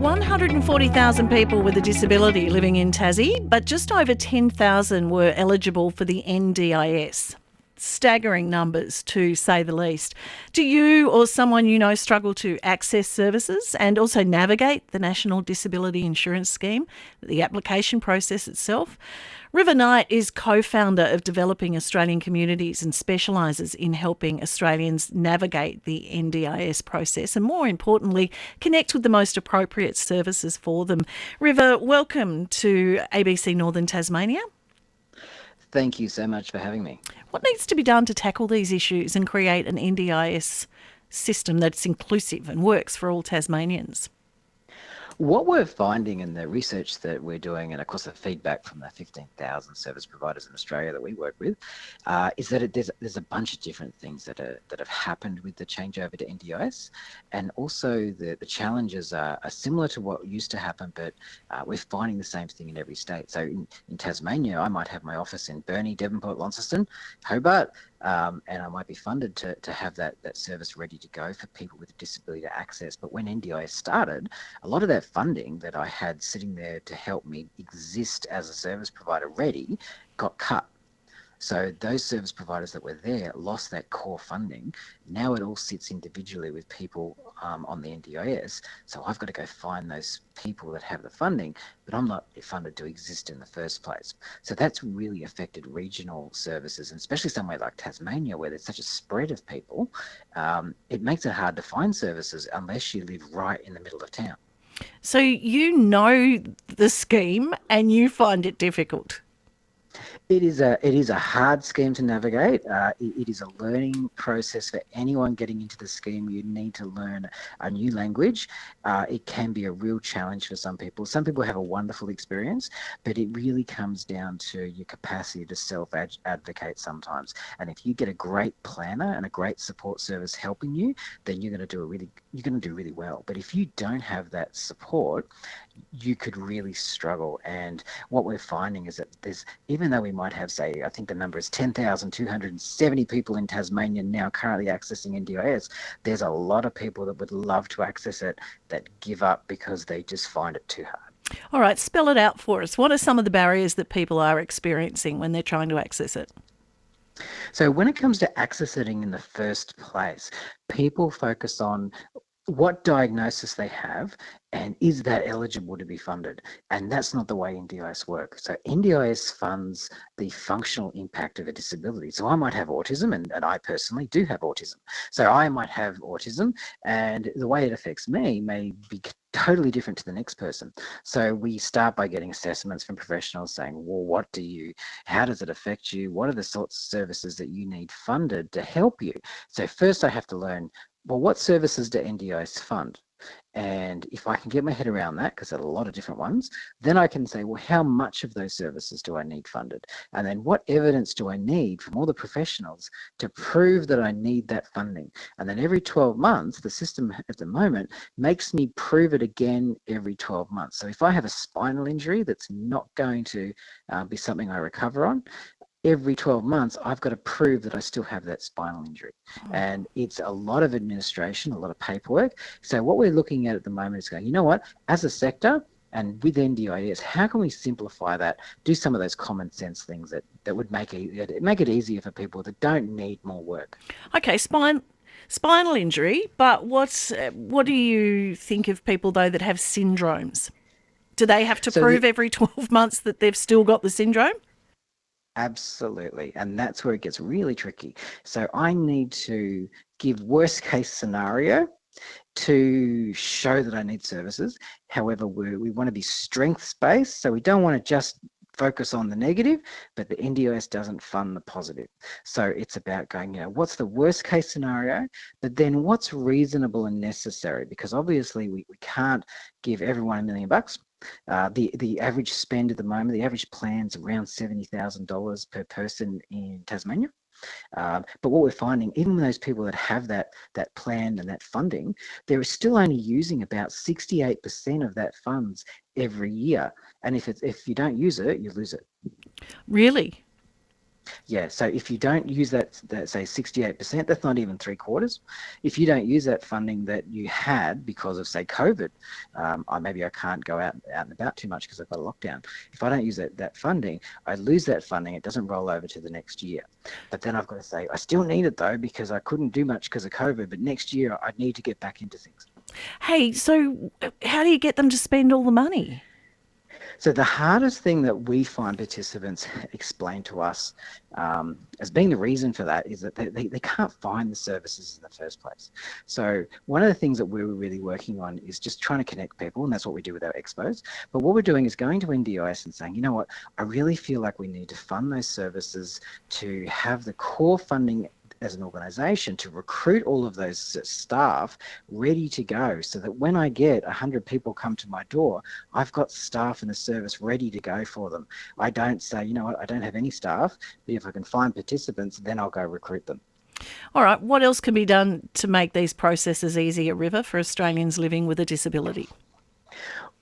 140,000 people with a disability living in Tassie, but just over 10,000 were eligible for the NDIS. Staggering numbers, to say the least. Do you or someone you know struggle to access services and also navigate the National Disability Insurance Scheme, the application process itself? River Knight is co-founder of Developing Australian Communities and specialises in helping Australians navigate the NDIS process and, more importantly, connect with the most appropriate services for them. River, welcome to ABC Northern Tasmania. Thank you so much for having me. What needs to be done to tackle these issues and create an NDIS system that's inclusive and works for all Tasmanians? What we're finding in the research that we're doing, and of course the feedback from the 15,000 service providers in Australia that we work with, is that there's a bunch of different things that have happened with the changeover to NDIS, and also the challenges are similar to what used to happen, but we're finding the same thing in every state. So in Tasmania, I might have my office in Burnie, Devonport, Launceston, Hobart, and I might be funded to have that service ready to go for people with a disability to access. But when NDIS started, a lot of that funding that I had sitting there to help me exist as a service provider ready got cut. So those service providers that were there lost that core funding. Now it all sits individually with people on the NDIS. So I've got to go find those people that have the funding, but I'm not funded to exist in the first place. So that's really affected regional services, and especially somewhere like Tasmania where there's such a spread of people. It makes it hard to find services unless you live right in the middle of town. So you know the scheme and you find it difficult. It is a hard scheme to navigate. It is a learning process for anyone getting into the scheme. You need to learn a new language. It can be a real challenge for some people. Some people have a wonderful experience, but it really comes down to your capacity to self-advocate sometimes. And if you get a great planner and a great support service helping you, then you're going to do really well. But if you don't have that support, you could really struggle. And what we're finding is that even though we might have, say, I think the number is 10,270 people in Tasmania now currently accessing NDIS, there's a lot of people that would love to access it that give up because they just find it too hard. All right, spell it out for us. What are some of the barriers that people are experiencing when they're trying to access it? So when it comes to accessing in the first place, people focus on what diagnosis they have and is that eligible to be funded. And that's not the way NDIS works. So NDIS funds the functional impact of a disability. So I might have autism, and I personally do have autism. So I might have autism, and the way it affects me may be totally different to the next person. So we start by getting assessments from professionals saying, well, how does it affect you? What are the sorts of services that you need funded to help you? So first I have to learn, well, what services do NDIS fund? And if I can get my head around that, because there are a lot of different ones, then I can say, well, how much of those services do I need funded? And then what evidence do I need from all the professionals to prove that I need that funding? And then every 12 months, the system at the moment makes me prove it again every 12 months. So if I have a spinal injury that's not going to be something I recover on, every 12 months, I've got to prove that I still have that spinal injury. And it's a lot of administration, a lot of paperwork. So what we're looking at the moment is going, you know what, as a sector and with NDIS, how can we simplify that, do some of those common sense things that would make it easier for people that don't need more work. Okay, spinal injury, but what do you think of people, though, that have syndromes? Do they have to prove every 12 months that they've still got the syndrome? Absolutely. And that's where it gets really tricky. So I need to give worst case scenario to show that I need services. However, we want to be strengths-based. So we don't want to just focus on the negative, but the NDIS doesn't fund the positive. So it's about going, what's the worst case scenario, but then what's reasonable and necessary? Because obviously we can't give everyone $1 million. The average spend at the moment, the average plan's around $70,000 per person in Tasmania. But what we're finding, even with those people that have that plan and that funding, they're still only using about 68% of that funds every year. And if you don't use it, you lose it. Really? Yeah, so if you don't use that say 68%, that's not even three quarters. If you don't use that funding that you had because of, say, COVID, maybe I can't go out and about too much because I've got a lockdown. If I don't use that funding, I lose that funding. It doesn't roll over to the next year. But then I've got to say, I still need it though, because I couldn't do much because of COVID, but next year I need to get back into things. Hey, so how do you get them to spend all the money? So the hardest thing that we find participants explain to us as being the reason for that is that they can't find the services in the first place. So one of the things that we're really working on is just trying to connect people, and that's what we do with our expos. But what we're doing is going to NDIS and saying, you know what, I really feel like we need to fund those services to have the core funding as an organisation to recruit all of those staff ready to go, so that when I get 100 people come to my door, I've got staff in the service ready to go for them. I don't say, you know what, I don't have any staff, but if I can find participants, then I'll go recruit them. All right, what else can be done to make these processes easier, River, for Australians living with a disability?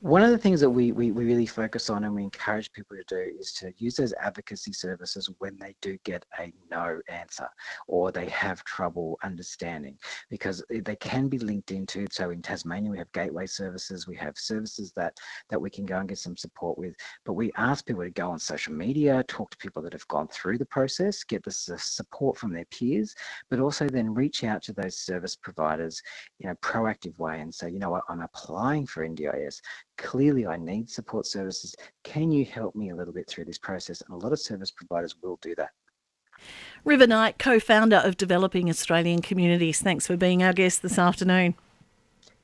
One of the things that we really focus on and we encourage people to do is to use those advocacy services when they do get a no answer or they have trouble understanding, because they can be linked into, so in Tasmania we have gateway services, we have services that we can go and get some support with, but we ask people to go on social media, talk to people that have gone through the process, get the support from their peers, but also then reach out to those service providers in a proactive way and say, you know what, I'm applying for NDIS. Clearly, I need support services. Can you help me a little bit through this process? And a lot of service providers will do that. River Knight, co-founder of Developing Australian Communities. Thanks for being our guest this afternoon.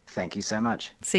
Thank you so much. See you.